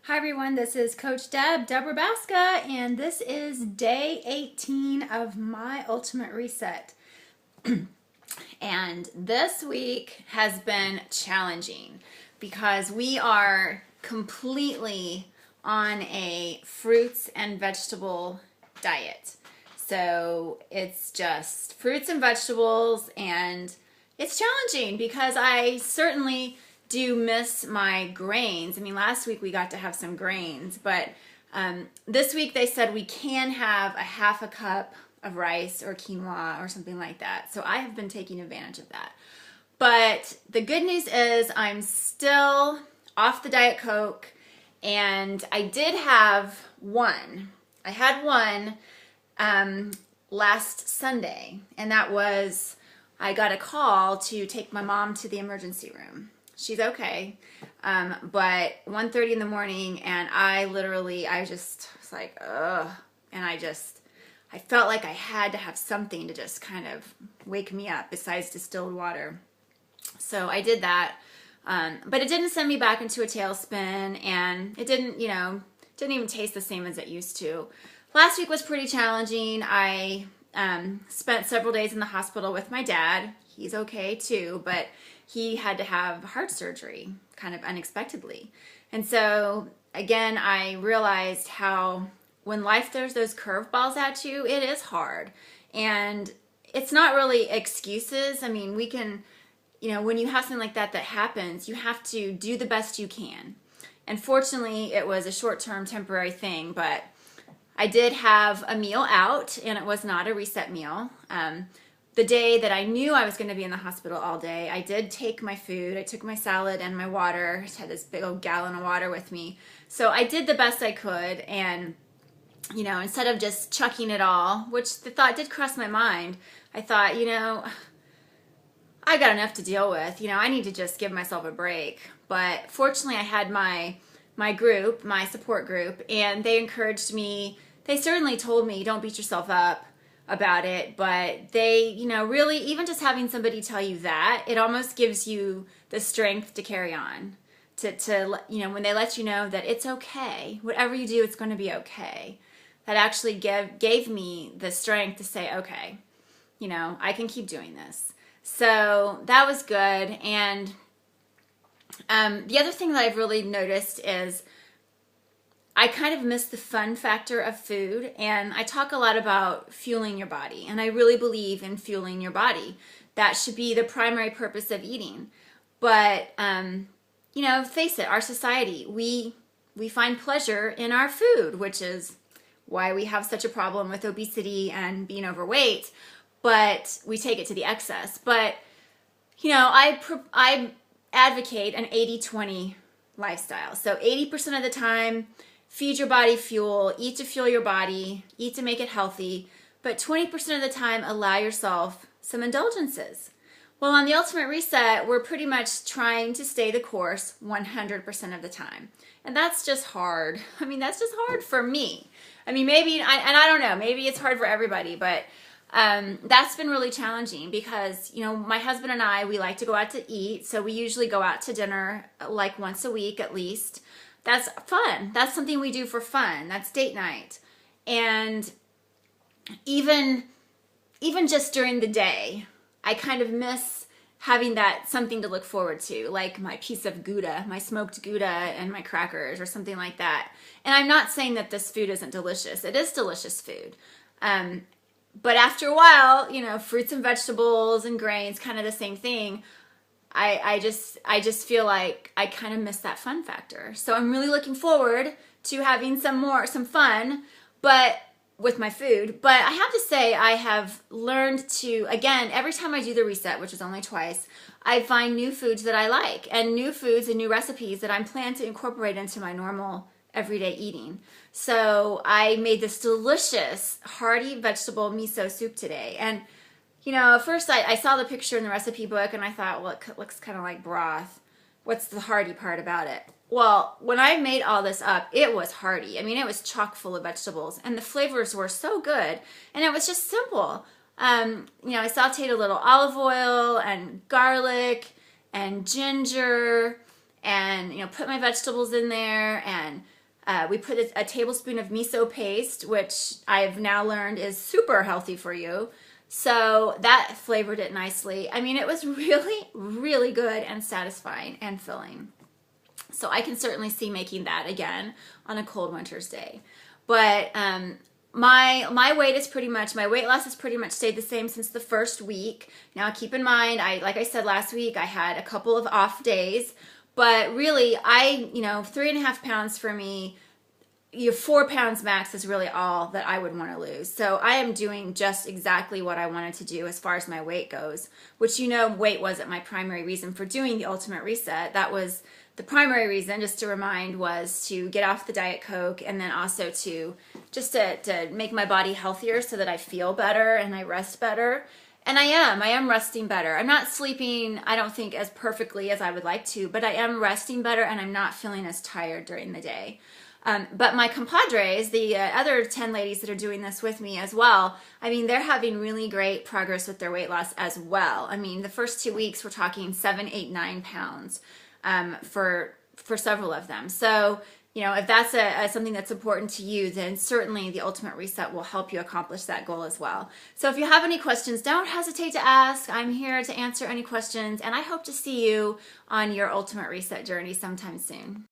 Hi everyone, this is Coach Deborah Basca, and this is day 18 of my Ultimate Reset. And this week has been challenging because we are completely on a fruits and vegetable diet. So it's just fruits and vegetables, and it's challenging because I certainly do miss my grains. I mean, last week we got to have some grains, but this week they said we can have a half a cup of rice or quinoa or something like that. So I have been taking advantage of that. But the good news is I'm still off the Diet Coke, and I did have one. I had one last Sunday, and that was I got a call to take my mom to the emergency room. She's okay, but 1:30 in the morning, and I just was like, ugh, and I felt like I had to have something to just kind of wake me up besides distilled water. So I did that, but it didn't send me back into a tailspin, and it didn't even taste the same as it used to. Last week was pretty challenging. I spent several days in the hospital with my dad. He's okay too, but he had to have heart surgery kind of unexpectedly. And so again, I realized how when life throws those curveballs at you, it is hard. And it's not really excuses. I mean, we can, when you have something like that happens, you have to do the best you can. And fortunately, it was a short-term temporary thing, but I did have a meal out, and it was not a reset meal. The day that I knew I was going to be in the hospital all day, I did take my food. I took my salad and my water. I had this big old gallon of water with me. So I did the best I could, and instead of just chucking it all, which the thought did cross my mind, I thought, I got enough to deal with. I need to just give myself a break. But fortunately, I had my group, my support group, and they encouraged me. They certainly told me, don't beat yourself up about it, but they, really, even just having somebody tell you that, it almost gives you the strength to carry on, to when they let you know that it's okay, whatever you do, it's going to be okay. That actually gave me the strength to say, okay, I can keep doing this. So that was good. And the other thing that I've really noticed is I kind of miss the fun factor of food, and I talk a lot about fueling your body, and I really believe in fueling your body. That should be the primary purpose of eating. But, face it, our society, we find pleasure in our food, which is why we have such a problem with obesity and being overweight, but we take it to the excess. But, I advocate an 80-20 lifestyle. So 80% of the time, feed your body fuel, eat to fuel your body, eat to make it healthy, but 20% of the time, allow yourself some indulgences. Well, on the Ultimate Reset, we're pretty much trying to stay the course 100% of the time. And that's just hard. I mean, that's just hard for me. I mean, maybe, and I don't know, maybe it's hard for everybody, but that's been really challenging because, my husband and I, we like to go out to eat. So we usually go out to dinner like once a week at least. That's fun. That's something we do for fun. That's date night. And even just during the day, I kind of miss having that something to look forward to, like my piece of Gouda, my smoked Gouda and my crackers or something like that. And I'm not saying that this food isn't delicious. It is delicious food. But after a while, fruits and vegetables and grains, kind of the same thing. I just feel like I kind of miss that fun factor. So I'm really looking forward to having some fun, but with my food. But I have to say, I have learned to, again, every time I do the reset, which is only twice, I find new foods that I like, and new foods and new recipes that I'm planning to incorporate into my normal everyday eating. So I made this delicious hearty vegetable miso soup today. And at first I saw the picture in the recipe book, and I thought, well, it looks kind of like broth. What's the hearty part about it? Well, when I made all this up, it was hearty. I mean, it was chock full of vegetables, and the flavors were so good, and it was just simple. I sauteed a little olive oil and garlic and ginger and put my vegetables in there, and we put a tablespoon of miso paste, which I've now learned is super healthy for you. So that flavored it nicely. I mean, it was really, really good and satisfying and filling. So I can certainly see making that again on a cold winter's day. But my weight loss has pretty much stayed the same since the first week. Now keep in mind, like I said last week, I had a couple of off days, but really 3.5 pounds for me, 4 pounds max is really all that I would want to lose. So I am doing just exactly what I wanted to do as far as my weight goes, which weight wasn't my primary reason for doing the Ultimate Reset. That was the primary reason, just to remind, was to get off the Diet Coke, and then also to make my body healthier so that I feel better and I rest better. And I am resting better. I'm not sleeping, I don't think, as perfectly as I would like to, but I am resting better and I'm not feeling as tired during the day. But my compadres, the other 10 ladies that are doing this with me as well, I mean, they're having really great progress with their weight loss as well. I mean, the first 2 weeks, we're talking 7, 8, 9 pounds for several of them. So, if that's something that's important to you, then certainly the Ultimate Reset will help you accomplish that goal as well. So if you have any questions, don't hesitate to ask. I'm here to answer any questions, and I hope to see you on your Ultimate Reset journey sometime soon.